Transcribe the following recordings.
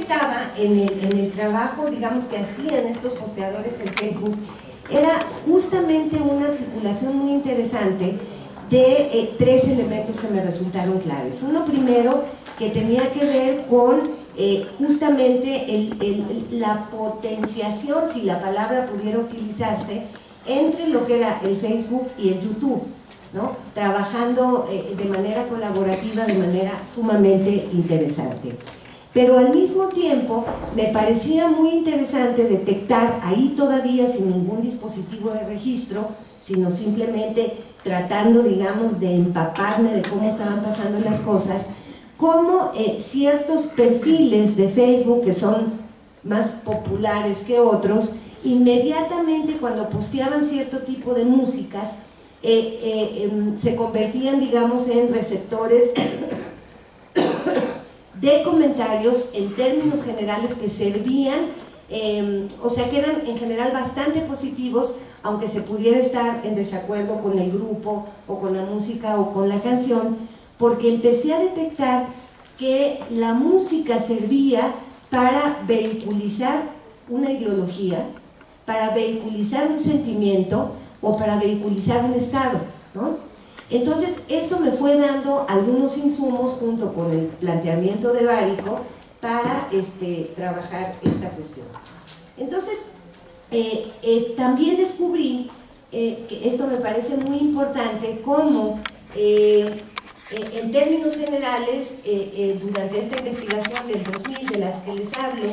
detectaba en el trabajo, digamos, que hacían estos posteadores en Facebook, era justamente una articulación muy interesante de tres elementos que me resultaron claves. Uno primero, que tenía que ver con justamente la potenciación, si la palabra pudiera utilizarse, entre lo que era el Facebook y el YouTube, ¿no? Trabajando de manera colaborativa, de manera sumamente interesante. Pero al mismo tiempo me parecía muy interesante detectar, ahí todavía sin ningún dispositivo de registro, sino simplemente tratando, digamos, de empaparme de cómo estaban pasando las cosas, cómo ciertos perfiles de Facebook que son más populares que otros, inmediatamente cuando posteaban cierto tipo de músicas, se convertían, digamos, en receptores de comentarios en términos generales que servían, o sea que eran en general bastante positivos, aunque se pudiera estar en desacuerdo con el grupo o con la música o con la canción, porque empecé a detectar que la música servía para vehiculizar una ideología, para vehiculizar un sentimiento o para vehiculizar un estado, ¿no? Entonces eso me fue dando algunos insumos junto con el planteamiento de Bárico para trabajar esta cuestión. Entonces también descubrí que esto me parece muy importante, cómo en términos generales durante esta investigación del 2000 de las que les hablo,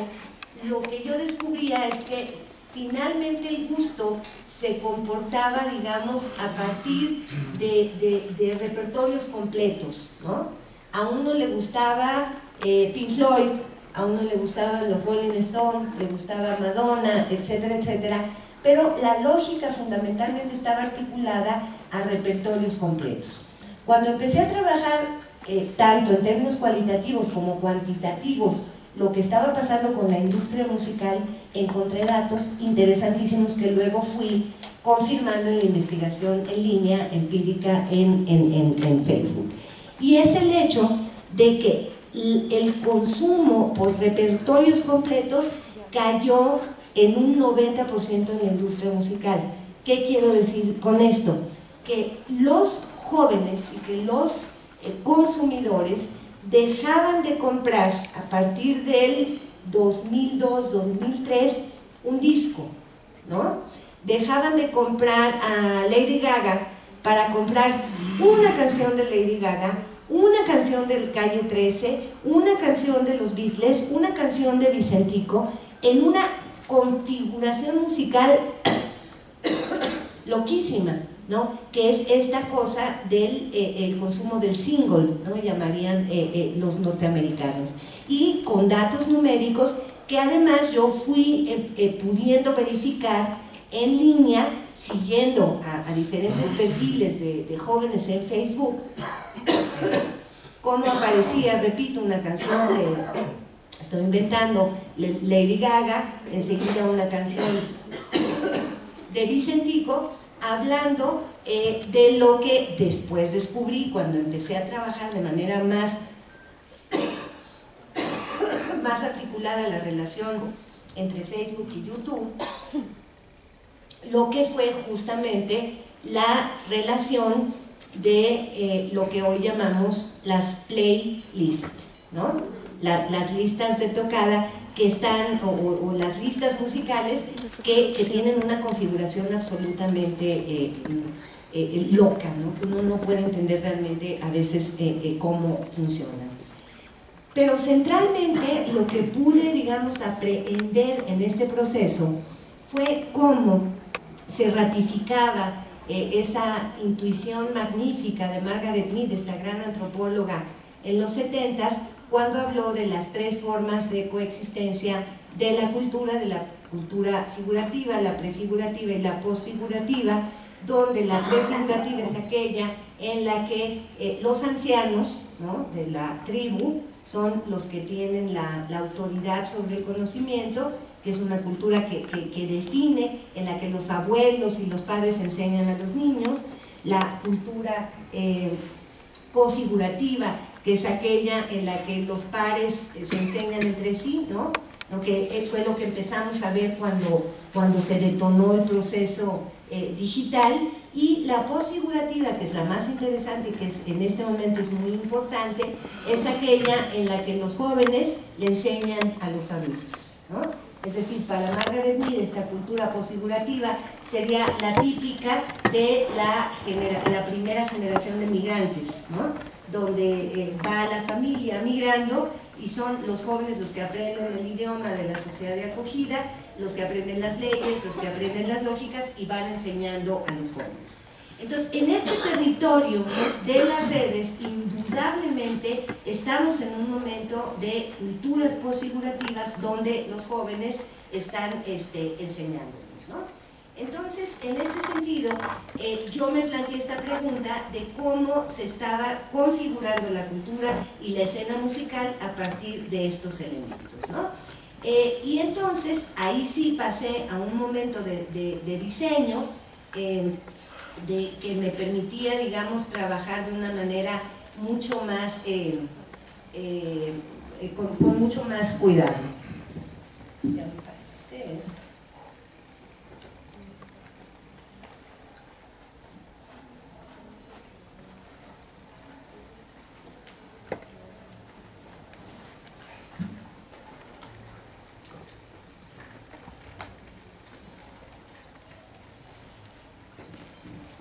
lo que yo descubría es que finalmente el gusto se comportaba, digamos, a partir de repertorios completos, ¿no? A uno le gustaba Pink Floyd, a uno le gustaban los Rolling Stones, le gustaba Madonna, etcétera, etcétera, pero la lógica fundamentalmente estaba articulada a repertorios completos. Cuando empecé a trabajar tanto en términos cualitativos como cuantitativos lo que estaba pasando con la industria musical, encontré datos interesantísimos que luego fui confirmando en la investigación en línea empírica en Facebook. Y es el hecho de que el consumo por repertorios completos cayó en un 90% en la industria musical. ¿Qué quiero decir con esto? Que los jóvenes y que los consumidores dejaban de comprar a partir del 2002-2003 un disco, ¿no? Dejaban de comprar a Lady Gaga para comprar una canción de Lady Gaga, una canción del Calle 13, una canción de los Beatles, una canción de Vicentico, en una configuración musical loquísima, ¿no? Que es esta cosa del el consumo del single, ¿no? Llamarían los norteamericanos, y con datos numéricos que además yo fui pudiendo verificar en línea, siguiendo a diferentes perfiles de jóvenes en Facebook, cómo aparecía, repito, una canción de, estoy inventando, Lady Gaga, enseguida una canción de Vicentico, hablando de lo que después descubrí cuando empecé a trabajar de manera más articulada la relación entre Facebook y YouTube, lo que fue justamente la relación de lo que hoy llamamos las playlists, ¿no? Las listas de tocada que están, o las listas musicales que tienen una configuración absolutamente loca, ¿no? Que uno no puede entender realmente a veces cómo funcionan. Pero centralmente lo que pude, digamos, aprender en este proceso fue cómo se ratificaba esa intuición magnífica de Margaret Mead, esta gran antropóloga, en los 70s, cuando habló de las tres formas de coexistencia de la cultura figurativa, la prefigurativa y la posfigurativa, donde la prefigurativa es aquella en la que los ancianos, ¿no?, de la tribu son los que tienen la autoridad sobre el conocimiento, que es una cultura que define, en la que los abuelos y los padres enseñan a los niños. La cultura configurativa que es aquella en la que los pares se enseñan entre sí, ¿no? Lo que fue lo que empezamos a ver cuando se detonó el proceso digital, y la posfigurativa, que es la más interesante y que en este momento es muy importante, es aquella en la que los jóvenes le enseñan a los adultos, ¿no? Es decir, para Margaret Mead, esta cultura posfigurativa sería la típica de la primera generación de migrantes, ¿no? Donde va la familia migrando y son los jóvenes los que aprenden el idioma de la sociedad de acogida, los que aprenden las leyes, los que aprenden las lógicas y van enseñando a los jóvenes. Entonces, en este territorio de las redes, indudablemente estamos en un momento de culturas posfigurativas donde los jóvenes están enseñándonos, ¿no? Entonces, en este sentido, yo me planteé esta pregunta de cómo se estaba configurando la cultura y la escena musical a partir de estos elementos, ¿no? Y entonces, ahí sí pasé a un momento de diseño, que me permitía, digamos, trabajar de una manera mucho más, con mucho más cuidado. Ya me pasé.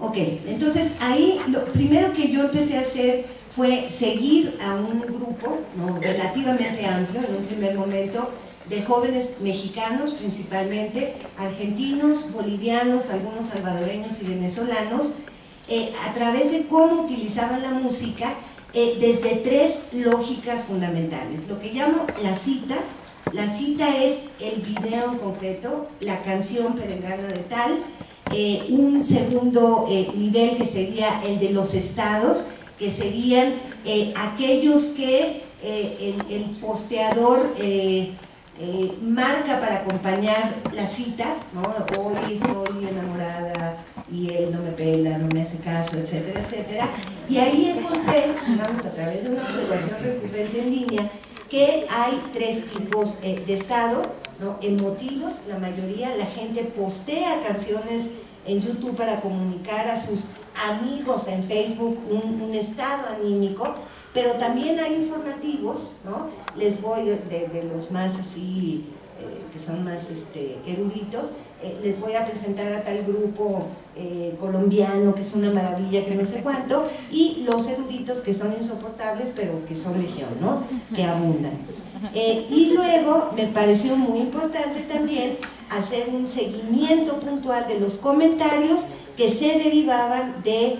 Ok, entonces ahí lo primero que yo empecé a hacer fue seguir a un grupo, ¿no?, relativamente amplio en un primer momento, de jóvenes mexicanos principalmente, argentinos, bolivianos, algunos salvadoreños y venezolanos, a través de cómo utilizaban la música desde tres lógicas fundamentales. Lo que llamo la cita es el video en concreto, la canción perengana de tal. Un segundo nivel que sería el de los estados, que serían aquellos que el posteador marca para acompañar la cita, ¿no? Hoy estoy enamorada y él no me pela, no me hace caso, etcétera, etcétera. Y ahí encontré, digamos, a través de una observación recurrente en línea, que hay tres tipos de estado, ¿no? Emotivos, la mayoría, la gente postea canciones en YouTube para comunicar a sus amigos en Facebook un estado anímico, pero también hay informativos, ¿no? Les voy de los más así, que son más eruditos, les voy a presentar a tal grupo colombiano que es una maravilla, que no sé cuánto, y los eruditos que son insoportables, pero que son legión, ¿no? Que abundan. Y luego me pareció muy importante también hacer un seguimiento puntual de los comentarios que se derivaban de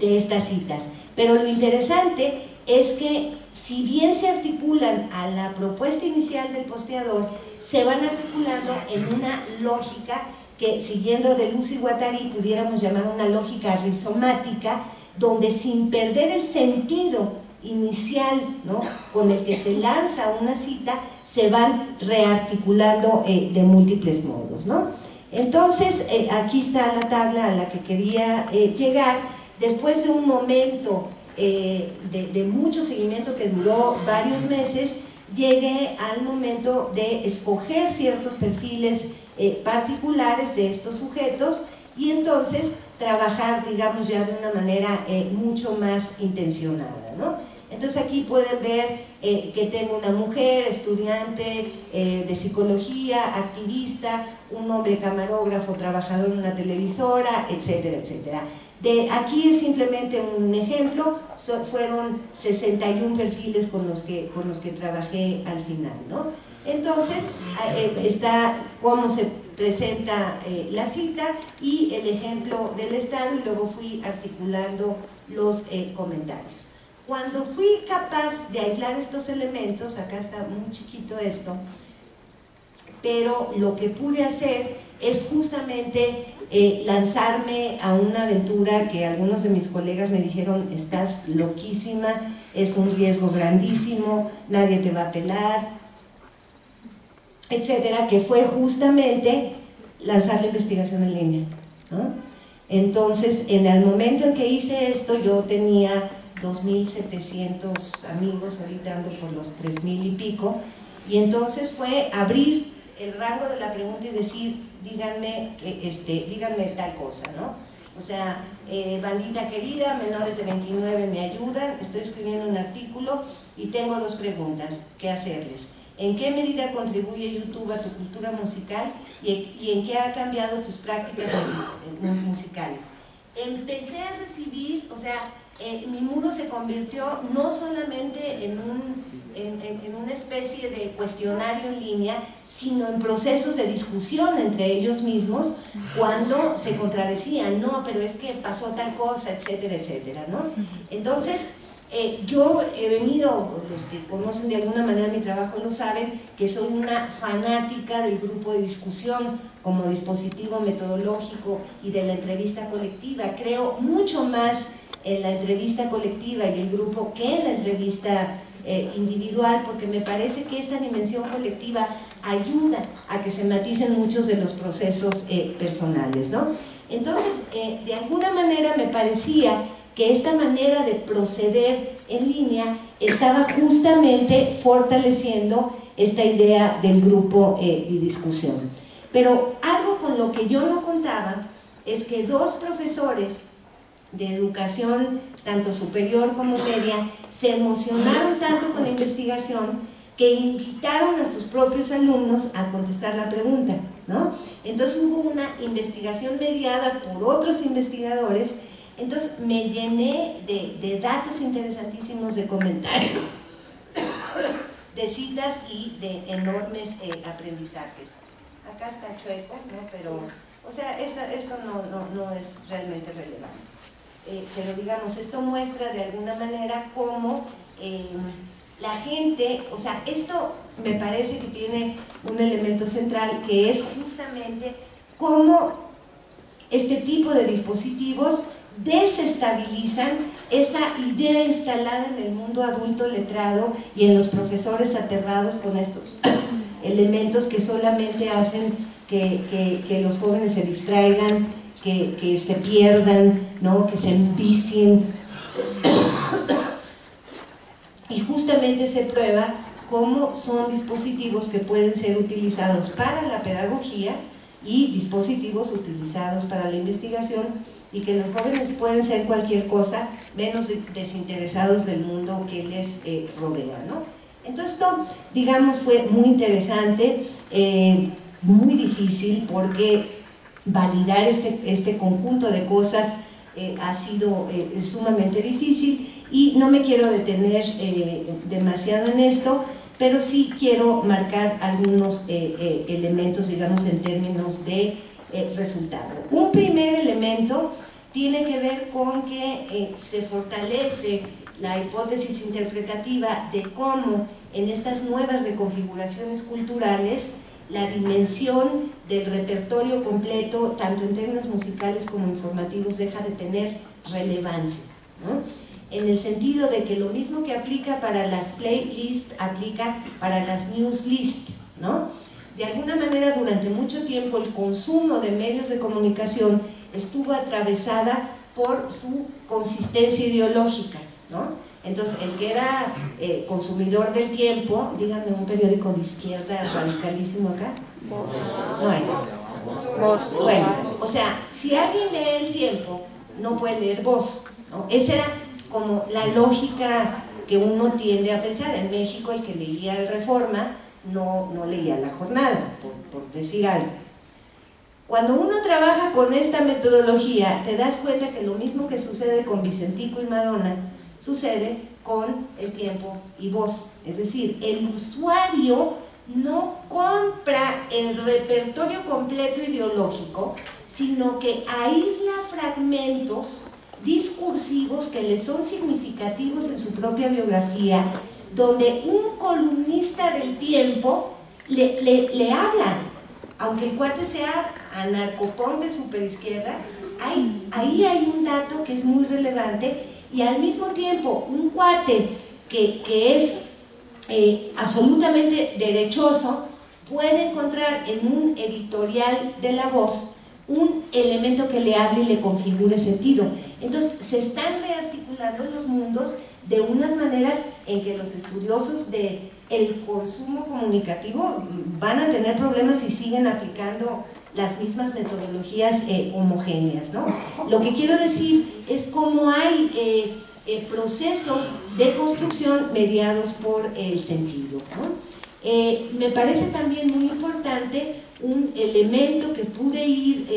estas citas. Pero lo interesante es que, si bien se articulan a la propuesta inicial del posteador, se van articulando en una lógica que, siguiendo de Lucy Guattari, pudiéramos llamar una lógica rizomática, donde sin perder el sentido inicial, ¿no?, con el que se lanza una cita, se van rearticulando de múltiples modos, ¿no? Entonces, aquí está la tabla a la que quería llegar. Después de un momento de mucho seguimiento que duró varios meses, llegué al momento de escoger ciertos perfiles particulares de estos sujetos y entonces trabajar, digamos, ya de una manera mucho más intencionada, ¿no? Entonces aquí pueden ver que tengo una mujer, estudiante de psicología, activista, un hombre camarógrafo, trabajador en una televisora, etcétera, etcétera. Aquí es simplemente un ejemplo, fueron 61 perfiles con los que trabajé al final, ¿no? Entonces, está cómo se presenta la cita y el ejemplo del estado, y luego fui articulando los comentarios. Cuando fui capaz de aislar estos elementos, acá está muy chiquito esto, pero lo que pude hacer es justamente lanzarme a una aventura que algunos de mis colegas me dijeron: estás loquísima, es un riesgo grandísimo, nadie te va a pelar, etcétera, que fue justamente lanzar la investigación en línea, ¿no? Entonces, en el momento en que hice esto, yo tenía 2.700 amigos, ahorita ando por los 3.000 y pico, y entonces fue abrir el rango de la pregunta y decir, díganme tal cosa, ¿no? O sea, bandita querida, menores de 29 me ayudan, estoy escribiendo un artículo y tengo dos preguntas que hacerles. ¿En qué medida contribuye YouTube a tu cultura musical y en qué ha cambiado tus prácticas musicales? Empecé a recibir, o sea, mi muro se convirtió no solamente en una especie de cuestionario en línea, sino en procesos de discusión entre ellos mismos cuando se contradecían, no, pero es que pasó tal cosa, etcétera, etcétera, ¿no? Entonces, yo he venido, los que conocen de alguna manera mi trabajo lo saben, que soy una fanática del grupo de discusión como dispositivo metodológico y de la entrevista colectiva. Creo mucho más en la entrevista colectiva y el grupo que en la entrevista individual, porque me parece que esta dimensión colectiva ayuda a que se maticen muchos de los procesos personales, ¿no? Entonces, de alguna manera me parecía que esta manera de proceder en línea estaba justamente fortaleciendo esta idea del grupo de discusión. Pero algo con lo que yo no contaba es que dos profesores de educación, tanto superior como media, se emocionaron tanto con la investigación que invitaron a sus propios alumnos a contestar la pregunta, ¿no? Entonces hubo una investigación mediada por otros investigadores. Entonces me llené de datos interesantísimos, de comentarios, de citas y de enormes aprendizajes. Acá está chueco, ¿no? Pero, o sea, esto no es realmente relevante. Pero digamos, esto muestra de alguna manera cómo la gente, o sea, esto me parece que tiene un elemento central que es justamente cómo este tipo de dispositivos desestabilizan esa idea instalada en el mundo adulto letrado y en los profesores aterrados con estos elementos que solamente hacen que los jóvenes se distraigan, que se pierdan, ¿no? Que se envicien. Y justamente se prueba cómo son dispositivos que pueden ser utilizados para la pedagogía y dispositivos utilizados para la investigación, y que los jóvenes pueden ser cualquier cosa menos desinteresados del mundo que les rodea, ¿no? Entonces esto, digamos, fue muy interesante, muy difícil, porque validar este conjunto de cosas ha sido sumamente difícil, y no me quiero detener demasiado en esto, pero sí quiero marcar algunos elementos, digamos, en términos de resultado. Un primer elemento tiene que ver con que se fortalece la hipótesis interpretativa de cómo en estas nuevas reconfiguraciones culturales la dimensión del repertorio completo, tanto en términos musicales como informativos, deja de tener relevancia, ¿no? En el sentido de que lo mismo que aplica para las playlists, aplica para las newslists, ¿no? De alguna manera, durante mucho tiempo, el consumo de medios de comunicación estuvo atravesada por su consistencia ideológica, ¿no? Entonces, el que era consumidor del tiempo, díganme un periódico de izquierda radicalísimo acá. Bueno, o sea, si alguien lee el tiempo, no puede leer Voz, ¿no? Esa era como la lógica que uno tiende a pensar. En México, el que leía el Reforma no leía La Jornada, por decir algo. Cuando uno trabaja con esta metodología, te das cuenta que lo mismo que sucede con Vicentico y Madonna, sucede con El Tiempo y Voz. Es decir, el usuario no compra el repertorio completo ideológico, sino que aísla fragmentos discursivos que le son significativos en su propia biografía, donde un columnista del Tiempo le habla, aunque el cuate sea anarcopón de superizquierda. Ahí hay un dato que es muy relevante, y al mismo tiempo un cuate que es absolutamente derechoso puede encontrar en un editorial de La Voz un elemento que le hable y le configure sentido. Entonces se están rearticulando encapsulando los mundos de unas maneras en que los estudiosos del consumo comunicativo van a tener problemas si siguen aplicando las mismas metodologías homogéneas, ¿no? Lo que quiero decir es cómo hay procesos de construcción mediados por el sentido, ¿no? Me parece también muy importante un elemento que pude ir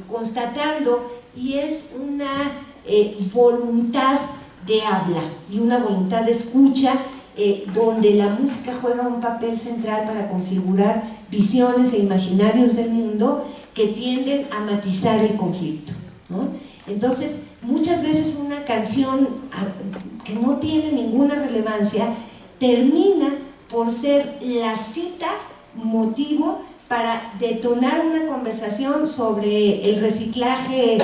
constatando, y es una voluntad de habla y una voluntad de escucha, donde la música juega un papel central para configurar visiones e imaginarios del mundo que tienden a matizar el conflicto, ¿no? Entonces, muchas veces una canción que no tiene ninguna relevancia termina por ser la cita, motivo para detonar una conversación sobre el reciclaje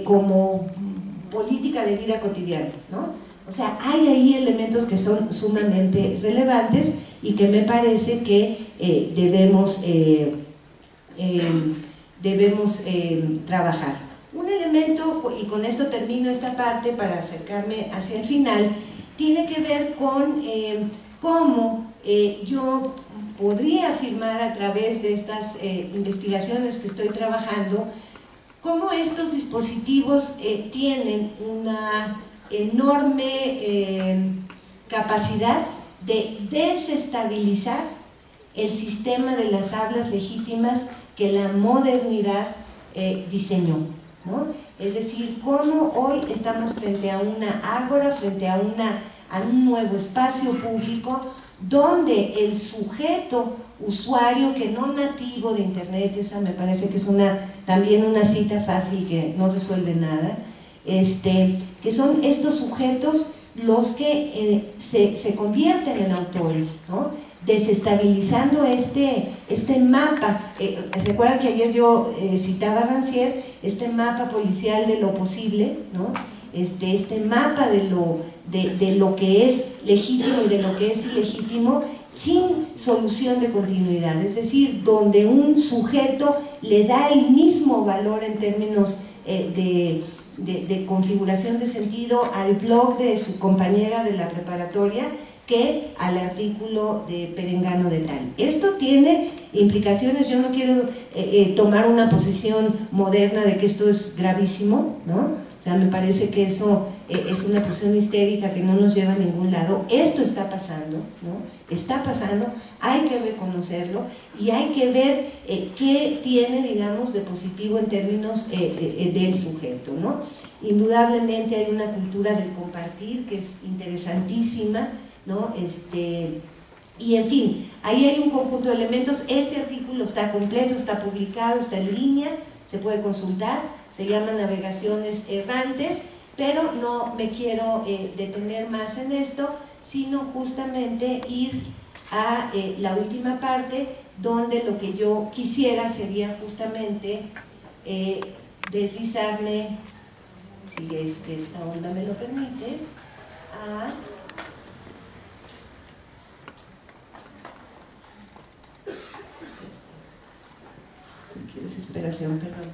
como política de vida cotidiana, ¿no? O sea, hay ahí elementos que son sumamente relevantes y que me parece que debemos trabajar. Un elemento, y con esto termino esta parte para acercarme hacia el final, tiene que ver con cómo yo podría afirmar a través de estas investigaciones que estoy trabajando, cómo estos dispositivos tienen una enorme capacidad de desestabilizar el sistema de las hablas legítimas que la modernidad diseñó, ¿no? Es decir, cómo hoy estamos frente a una ágora, frente a un nuevo espacio público donde el sujeto usuario que no nativo de internet, esa me parece que es también una cita fácil que no resuelve nada, que son estos sujetos los que se convierten en autores, ¿no? Desestabilizando este mapa. Recuerdan que ayer yo citaba a Rancière, este mapa policial de lo posible, ¿no? Este mapa de lo que es legítimo y de lo que es ilegítimo, sin solución de continuidad, es decir, donde un sujeto le da el mismo valor en términos de configuración de sentido al blog de su compañera de la preparatoria que al artículo de Perengano de tal. Esto tiene implicaciones. Yo no quiero tomar una posición moderna de que esto es gravísimo, ¿no? O sea, me parece que eso es una posición histérica que no nos lleva a ningún lado. Esto está pasando, ¿no? Está pasando, hay que reconocerlo y hay que ver qué tiene, digamos, de positivo en términos del sujeto, ¿no? Indudablemente hay una cultura del compartir que es interesantísima, ¿no? Y en fin, ahí hay un conjunto de elementos. Este artículo está completo, está publicado, está en línea, se puede consultar. Se llama Navegaciones Errantes, pero no me quiero detener más en esto, sino justamente ir a la última parte, donde lo que yo quisiera sería justamente deslizarme, si es que esta onda me lo permite, a qué desesperación, perdón.